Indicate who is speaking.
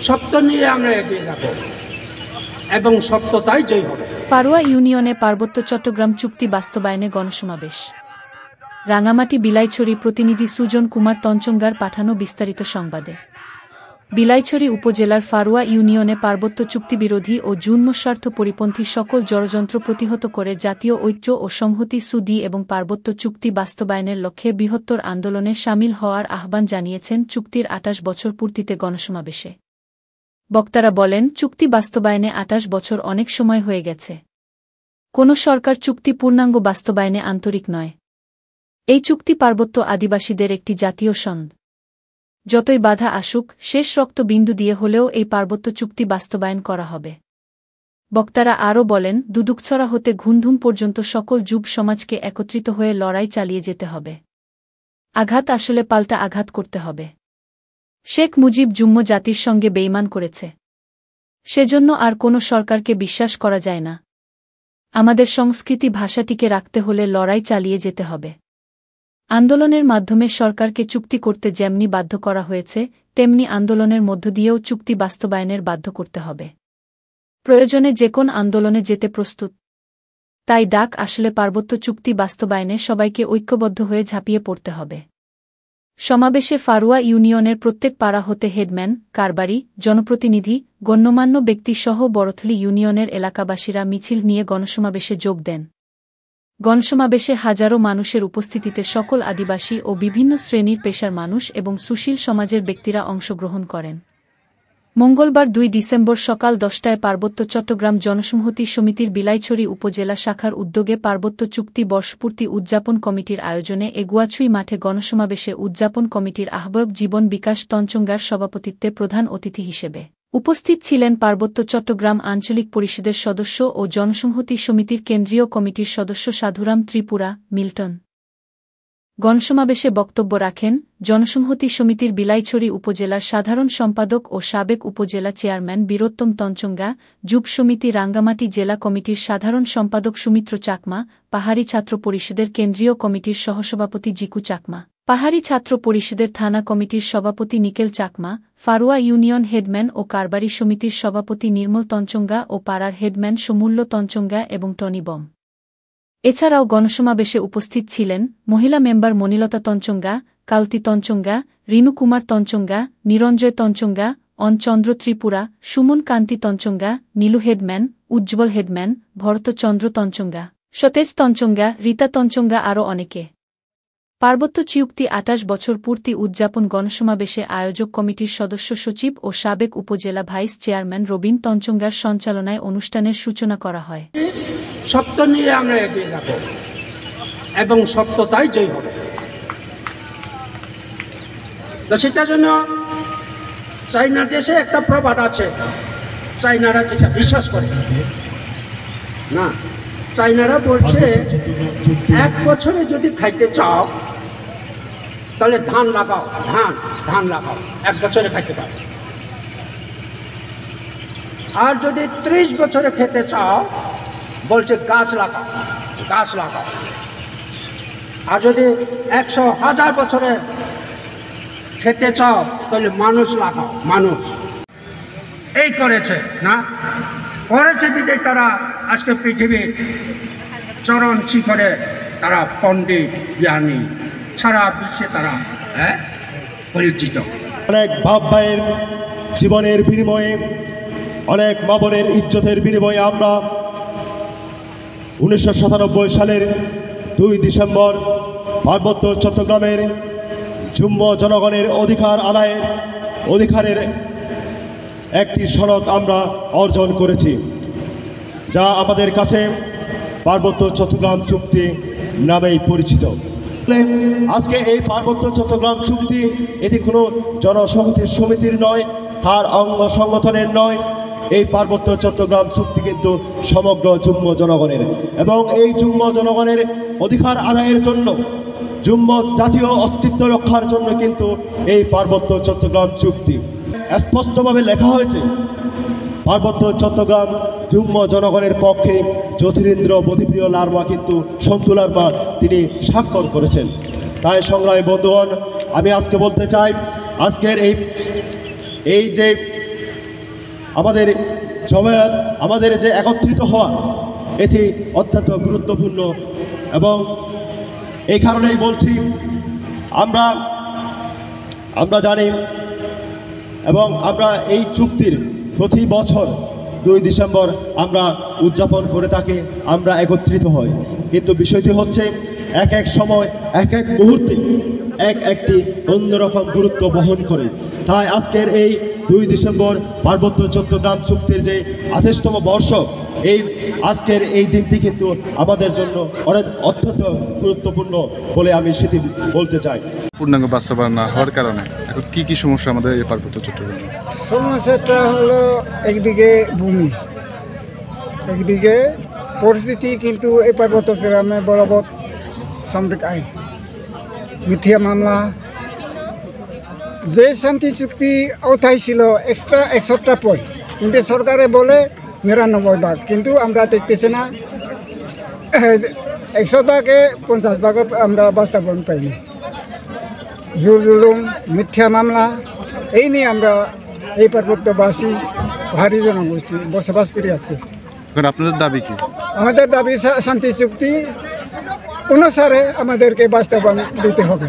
Speaker 1: সত্য নিয়ে আমরা এগিয়ে যাব এবং সত্যতাই জয় হবে।
Speaker 2: ফারুয়া ইউনিয়নে পার্বত্য চট্টগ্রাম চুক্তি বাস্তবায়নে গণসমাবেশ। রাঙামাটি বিলাইছড়ি প্রতিনিধি সুজন কুমার তঞ্চঙ্গার পাঠানো বিস্তারিত সংবাদে। বিলাইছড়ি উপজেলার ফারুয়া ইউনিয়নে পার্বত্য চুক্তিবিরোধী ও জুন্মস্বার্থ পরিপন্থী সকল ষড়যন্ত্র প্রতিহত করে জাতীয় ঐক্য ও সংহতি সুদি এবং পার্বত্য চুক্তি বাস্তবায়নের লক্ষ্যে বৃহত্তর আন্দোলনে শামিল হওয়ার আহ্বান জানিয়েছেন চুক্তির ২৮ বছর পূর্তিতে গণসমাবেশে। বক্তারা বলেন, চুক্তি বাস্তবায়নে ২৮ বছর অনেক সময় হয়ে গেছে। কোনো সরকার চুক্তি পূর্ণাঙ্গ বাস্তবায়নে আন্তরিক নয়। এই চুক্তি পার্বত্য আদিবাসীদের একটি জাতীয় সনদ। যতই বাধা আসুক, শেষ রক্ত বিন্দু দিয়ে হলেও এই পার্বত্য চুক্তি বাস্তবায়ন করা হবে। বক্তারা আরও বলেন, দুদুকছড়া হতে ঘুমধুম পর্যন্ত সকল যুব সমাজকে একত্রিত হয়ে লড়াই চালিয়ে যেতে হবে। আঘাত আসলে পাল্টা আঘাত করতে হবে। শেখ মুজিব জুম্ম জাতির সঙ্গে বেইমান করেছে। সেজন্য আর কোনো সরকারকে বিশ্বাস করা যায় না। আমাদের সংস্কৃতি ভাষাটিকে রাখতে হলে লড়াই চালিয়ে যেতে হবে। আন্দোলনের মাধ্যমে সরকারকে চুক্তি করতে যেমনি বাধ্য করা হয়েছে, তেমনি আন্দোলনের মধ্য দিয়েও চুক্তি বাস্তবায়নের বাধ্য করতে হবে। প্রয়োজনে যে কোন আন্দোলনে যেতে প্রস্তুত। তাই ডাক আসলে পার্বত্য চুক্তি বাস্তবায়নে সবাইকে ঐক্যবদ্ধ হয়ে ঝাঁপিয়ে পড়তে হবে। সমাবেশে ফারুয়া ইউনিয়নের প্রত্যেক পাড়া হতে হেডম্যান, কারবারি, জনপ্রতিনিধি, গণ্যমান্য ব্যক্তিসহ বড়থলি ইউনিয়নের এলাকাবাসীরা মিছিল নিয়ে গণসমাবেশে যোগ দেন। গণসমাবেশে হাজারো মানুষের উপস্থিতিতে সকল আদিবাসী ও বিভিন্ন শ্রেণীর পেশার মানুষ এবং সুশীল সমাজের ব্যক্তিরা অংশগ্রহণ করেন। মঙ্গলবার ২ ডিসেম্বর সকাল ১০টায় পার্বত্য চট্টগ্রাম জনসংহতি সমিতির বিলাইছড়ি উপজেলা শাখার উদ্যোগে পার্বত্য চুক্তি বর্ষপূর্তি উদযাপন কমিটির আয়োজনে এগুয়াছুই মাঠে গণসমাবেশে উদযাপন কমিটির আহ্বায়ক জীবন বিকাশ তঞ্চঙ্গার সভাপতিত্বে প্রধান অতিথি হিসেবে উপস্থিত ছিলেন পার্বত্য চট্টগ্রাম আঞ্চলিক পরিষদের সদস্য ও জনসংহতি সমিতির কেন্দ্রীয় কমিটির সদস্য সাধুরাম ত্রিপুরা, মিল্টন। গণসমাবেশে বক্তব্য রাখেন জনসংহতি সমিতির বিলাইছড়ি উপজেলার সাধারণ সম্পাদক ও সাবেক উপজেলা চেয়ারম্যান বীরোত্তম তঞ্চঙ্গা, যুব সমিতি রাঙ্গামাটি জেলা কমিটির সাধারণ সম্পাদক সুমিত্র চাকমা, পাহাড়ি ছাত্র পরিষদের কেন্দ্রীয় কমিটির সহসভাপতি জিকু চাকমা, পাহাড়ি ছাত্র পরিষদের থানা কমিটির সভাপতি নিকেল চাকমা, ফারুয়া ইউনিয়ন হেডম্যান ও কারবারি সমিতির সভাপতি নির্মল তঞ্চঙ্গা ও পাড়ার হেডম্যান সমূল্য তঞ্চঙ্গা এবং টনি বম। এছাড়াও গণসমাবেশে উপস্থিত ছিলেন মহিলা মেম্বার মনিলতা তঞ্চঙ্গা, কালতি তঞ্চঙ্গা, রিনু কুমার তঞ্চঙ্গা, নিরঞ্জয় তঞ্চঙ্গা, অনচন্দ্র ত্রিপুরা, সুমন কান্তি তঞ্চঙ্গা, নীলু হেডম্যান, উজ্জ্বল হেডম্যান, ভরতচন্দ্র তঞ্চঙ্গা, সতেজ তঞ্চঙ্গা, রীতা তঞ্চঙ্গা আরও অনেকে। পার্বত্য চুক্তি ২৮ বছর পূর্তি উদযাপন গণসমাবেশে আয়োজক কমিটির সদস্য সচিব ও সাবেক উপজেলা ভাইস চেয়ারম্যান রবীন তঞ্চঙ্গার সঞ্চালনায় অনুষ্ঠানের সূচনা করা হয়।
Speaker 1: সত্য নিয়ে আমরা এগিয়ে যাব এবং সত্যতাই জয় হবে। তো সেটার জন্য চাইনা দেশে একটা প্রবাদ আছে, চাইনারা যেটা বিশ্বাস করে না, চাইনারা বলছে ১ বছরে যদি খাইতে চাও তাহলে ধান লাগাও, ধান লাগাও, ১ বছরে খাইতে পারবে। আর যদি ৩০ বছরে খেতে চাও বলছে গাছ লাগাও, গাছ লাগাও। আর যদি ১০০,০০০ বছরে খেতে চাও তাহলে মানুষ লাগাও, মানুষ। এই করেছে না, করেছে বিদে তারা আজকে পৃথিবীর চরম শিখরে তারা পণ্ডিত জ্ঞানী, সারা বিশ্বে তারা পরিচিত।
Speaker 3: অনেক বাপ ভাইয়ের জীবনের বিনিময়ে, অনেক মা বোনের ইজ্জতের বিনিময়ে আমরা ১৯৯৭ সালের ২ ডিসেম্বর পার্বত্য চট্টগ্রামের যুম্ম জনগণের অধিকারের একটি সনদ আমরা অর্জন করেছি, যা আমাদের কাছে পার্বত্য চট্টগ্রাম চুক্তি নামেই পরিচিত। আজকে এই পার্বত্য চট্টগ্রাম চুক্তি এটি কোনো জনসংহতি সমিতির নয়, তার অঙ্গ সংগঠনের নয়। এই পার্বত্য চট্টগ্রাম চুক্তি কিন্তু সমগ্র যুম্ম জনগণের, এবং এই যুম্ম জনগণের অধিকার আদায়ের জন্য, যুম্ম জাতীয় অস্তিত্ব রক্ষার জন্য কিন্তু এই পার্বত্য চট্টগ্রাম চুক্তি স্পষ্টভাবে লেখা হয়েছে। পার্বত্য চট্টগ্রাম যুম্ম জনগণের পক্ষে জ্যোতিরিন্দ্র বধিপ্রিয় লার্মা কিন্তু সন্তু লার্মা তিনি স্বাক্ষর করেছেন। তাই সংগ্রামী বন্ধুগণ, আমি আজকে বলতে চাই, আজকের এই যে আমাদের জমায়েত, আমাদের যে একত্রিত হওয়া, এটি অত্যন্ত গুরুত্বপূর্ণ। এবং এই কারণেই বলছি, আমরা জানি এবং আমরা এই চুক্তির প্রতি বছর 2 ডিসেম্বর আমরা উদযাপন করে থাকি, আমরা একত্রিত হই। কিন্তু বিষয়টি হচ্ছে এক এক সময় এক এক মুহূর্তে একটি অন্যরকম গুরুত্ব বহন করে। তাই আজকের এই 2 ডিসেম্বর পার্বত্য চট্টগ্রাম চুক্তির যে 28তম বর্ষ, আজকের এই দিনটি কিন্তু আমাদের জন্য অত্যন্ত গুরুত্বপূর্ণ বলে আমি সেটি বলতে চাই।
Speaker 4: পূর্ণাঙ্গ বাস্তবায়ন না হওয়ার কারণে এখন কি সমস্যা আমাদের এই পার্বত্য চট্টগ্রামে?
Speaker 5: সমস্যাটা হলো একদিকে ভূমি, একদিকে পরিস্থিতি, কিন্তু এই পার্বত্য চট্টগ্রামে বলবৎ সামরিক আইন, মিথ্যা মামলা, যে শান্তি চুক্তি আওতায় ছিল এক্সট্রা 100টা পয়েন্ট, কিন্তু সরকারে বলে 99 ভাগ, কিন্তু আমরা দেখতেছি না 100 ভাগে 50 ভাগ আমরা বাস্তবায়ন পাইনি। জোর জুলুম, মিথ্যা মামলা, এই নিয়ে আমরা এই পার্বত্যবাসী পাহাড়ি জনগোষ্ঠী বসবাস করে আছি।
Speaker 4: এখন আপনাদের দাবি কি?
Speaker 5: আমাদের দাবি শান্তি চুক্তি অনুসারে আমাদেরকে বাস্তবায়ন দিতে হবে।